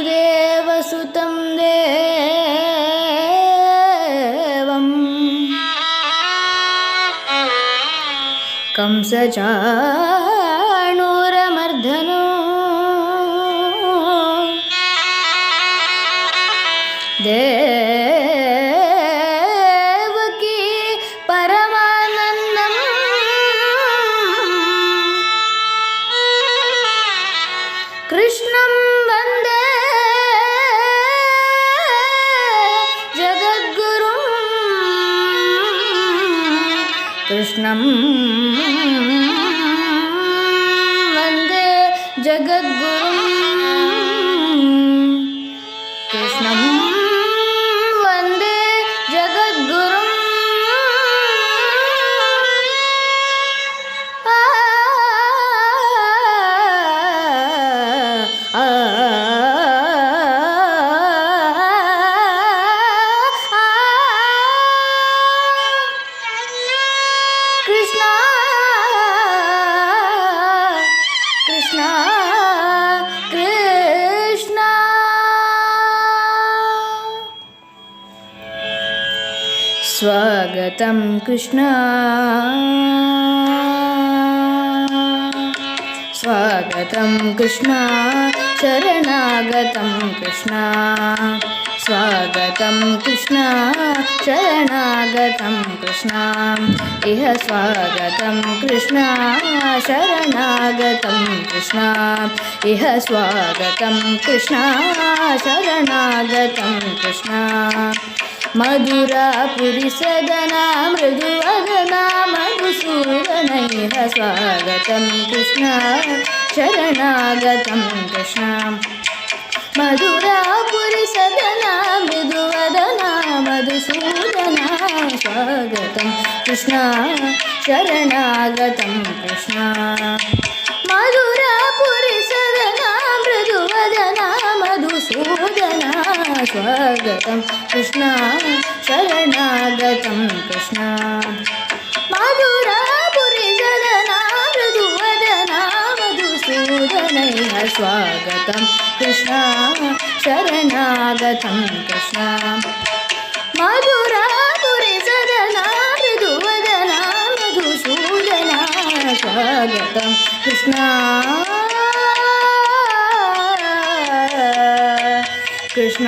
वसुदेवसुतं देवं कंसचाणूरमर्दनो देवकी परमानन्दं कृष्णं वन्दे जगद्गुरुं कृष्णं वन्दे जगद्गुरुं कृष्णं वन्दे जगद्गुरुं कृष्ण कृष्ण कृष्ण स्वागतं कृष्ण स्वागतं कृष्ण शरणागतं कृष्ण स्वागतं कृष्ण शरणागतं कृष्ण इह स्वागतं कृष्ण शरणागतं कृष्ण इह स्वागतं कृष्ण शरणागतं कृष्ण मधुरापुरिसदना मृदुवदना मधुसूदन इह स्वागतं कृष्ण शरणागतं कृष्ण मधुरापुरिसदना मृदुवदना मधुसूदना स्वागतं कृष्ण शरणागतं कृष्ण मधुरापुरिसदना मृदुवदना मधुसूदना स्वागतं कृष्ण शरणागतं कृष्ण मधुरापुरिसदना मृदुवदना मधुसूदना स्वागतं कृष्ण शरणागतं कृष्ण मधुरापुरिसदना मृदुवदना मधुसूदना स्वागतं कृष्ण कृष्ण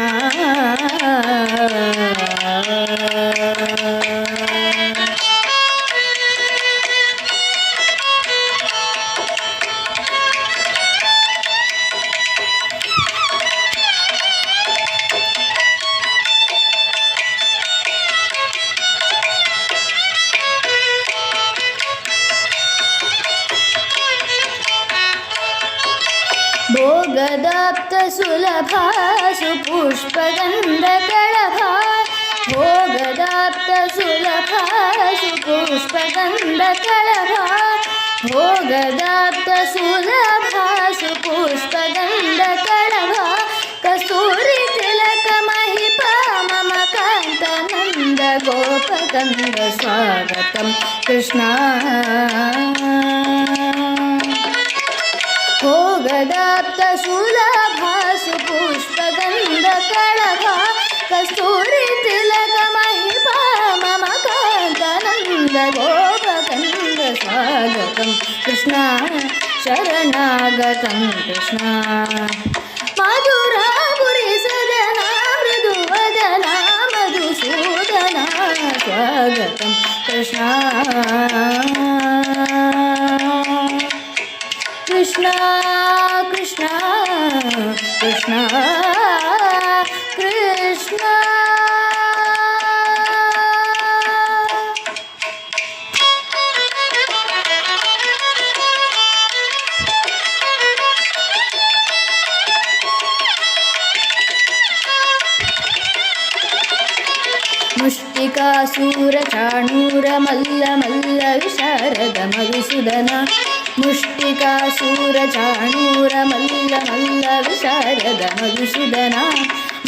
भोगदाप्तसुलभा सुपुष्पगन्धकळभा भोगदाप्तसुलभा सुपुष्पगन्धकळभा भोगदाप्तसुलभा सुपुष्पगन्धकळभा कस्तूरितिलकमहिपा मम कान्तनन्द गोपकन्द स्वागतं कृष्ण भोगदाप्तसुलभा सुपुष्पगन्धकळभा कस्तूरितिलकमहिपा मम कान्तनन्द गोपकन्द स्वागतं कृष्ण शरणागतं कृष्ण मधुरापुरिसदना मृदुवदना मधुसूदना स्वागतं कृष्ण कृष्ण कृष्ण कृष्ण कृष्ण मुष्टिकासूरचाणूरमल्लमल्ल विशारद मधुसूदन मुष्टिकासूरचाणूरमल्लमल्ल विशारद मधुसूदन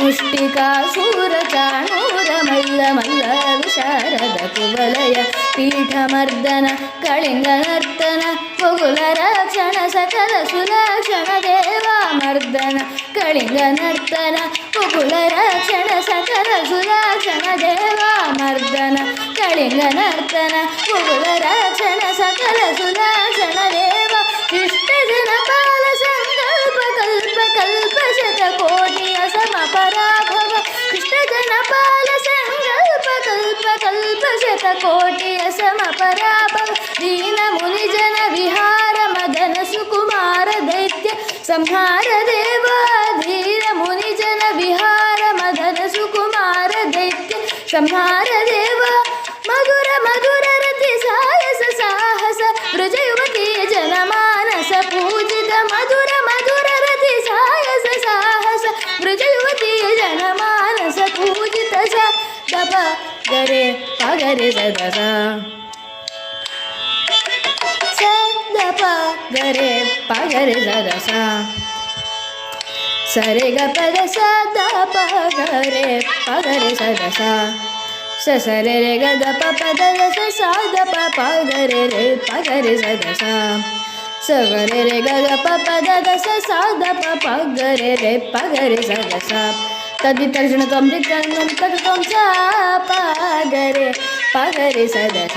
ಮುಷ್ಟಿಕಾಸೂರ ಚಾಣೂರ ಮಲ್ಲ ಮಲ್ಲ ವಿಶಾರದ ಕುವಲಯ ಪೀಠಮರ್ದನ ಕಳಿಂಗ ನರ್ತನ ಮುಗುಲ ರಕ್ಷಣ ಸಕಲ ಸುಲಕ್ಷಣ ದೇವಾಮರ್ದನ ಕಳಿಂಗ ನರ್ತನ ಮುಗುಲ ರಕ್ಷಣ ಸಕಲ ಸುಲಕ್ಷಣ ದೇವಾಮರ್ದನ ಕಳಿಂಗ ನರ್ತನ ಮುಗುಲ ರಕ್ಷಣ ಸಕಲ ಸುಲಕ್ಷಣ ದೇವ ಶಿಷ್ಟ ಜನಪಾಲ ಸಂಕಲ್ಪ ಕಲ್ಪ ಕಲ್ಪ ಶತಕೋಟಿಯ ಸಮಪರಾಭವ ಶಿಷ್ಟ ಜನಪಾಲ ಸಂಕಲ್ಪ ಕಲ್ಪ ಕಲ್ಪ ಶತಕೋಟಿಯ ಸಮಪರಾಭವ ದೀನ ಮುನಿ ಜನ ವಿಹಾರ ಮದನ ಸುಕುಮಾರ ದೈತ್ಯ ಸಂಹಾರ ದೇವ ಧೀರ ಮುನಿ ಜನ ವಿಹಾರ ಮದನ ಸುಕುಮಾರ ದೈತ್ಯ ಸಂಹಾರ ದೇವ ಮಧುರ ಮಧುರ ರತಿ ಸಾಯಸ ಸಾಹಸ ಬ್ರಜ ಯುವತಿಯ ಜನಮಾನಸ ಪೂಜಿತ ಮಧುರ ಮಧುರ ರತಿ ಸಾಯಸ ಸಾಹಸ ಬ್ರಜ ಯುವತಿಯ ಜನಮಾನಸ ಪೂಜಿತ ಸ ದಪ ಗರೆ ಪಗರೆ ಸದಸ ಸ ದಪ ಗರೆ ಪಗರೆ ಸದಸ ಸರೆ ಗ ಪದ ಸ ದಪ ಗರೆ ಪಗರೆ ಸದಸ ಸ ಸರೆ ರೆ ಗ ಗ ಪ ಪದ ಸ ಸ ದ ಪ ಪ ಗ ರೆ ರೆ ಪ ಗ ರೆ ಸ ದ ಸ ಸ ಗ ರೆ ರೆ ಗ ಗ ಪ ಪದ ದ ಸ ಸ ದ ಪ ಪ ಗ ರೆ ರೆ ಪ ಗ ರೆ ಸ ದ ಸ ತದಿ ತರ್ಜನ ತೊಂ ದಿ ಕಣ್ಣಂ ತಗ ತೊಂ ಸ ಪ ಗ ರೆ ಪ ಗ ರೆ ಸ ದ ಸ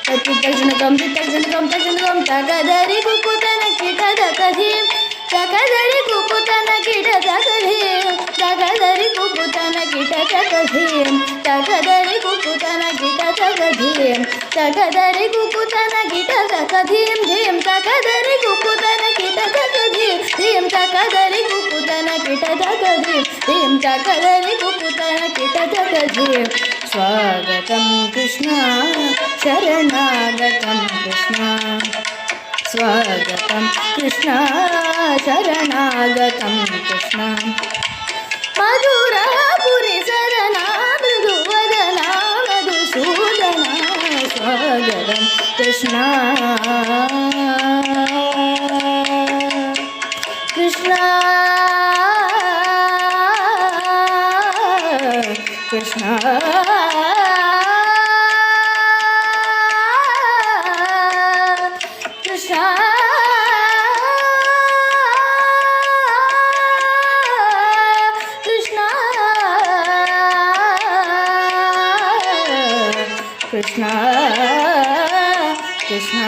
ತದಿ ತರ್ಜನ ತೊಂ ದಿ ತರ್ಜನ ತೊಂ ತರ್ಜನ ತೊಂ ತಗ ಧರಿ ಕುಕುತನ ಕಿಟ ದ ಕಧೀಂ ತಗದರಿ ಕುಕುತನ ಕಿಟ ದ ಕಧೀಂ ತಗದರಿ ಕುಕುತನ ಕಿಟ ದ ಕಧೀಂ ತಗದರಿ ಕುಕುತನ ಕಿಟ ದ ಕಧೀಂ ತಗದರಿ ಕುಕುತನ ಕಿಟ ದ ಕಧೀಂ ಧೀಂ ತಗದರಿ ಕುಕುತನ ಕಿಟ ದ ಕಧೀಂ ಧೀಂ ತಗದರಿ ಕುಕುತನ ಕಿಟ ದ ಕಧೀಂ ಧೀಂ ತಗದರಿ ಕುಕುತನ ಕಿಟ ದ ಕಧೀಂ ಸ್ವಾಗತಂ ಕೃಷ್ಣ ಶರಣಾಗತಂ ಕೃಷ್ಣ ಸ್ವಾಗತಂ ಕೃಷ್ಣ ಶರಣಾಗತಂ ಕೃಷ್ಣ ಮಧುರಾಪುರಿ ಸರನ ಮೃದುವದನ ಮಧುಸೂದನ ಸ್ವಾಗತಂ ಕೃಷ್ಣ ಕೃಷ್ಣ ಕೃಷ್ಣ ಕೃಷ್ಣ ಕೃಷ್ಣ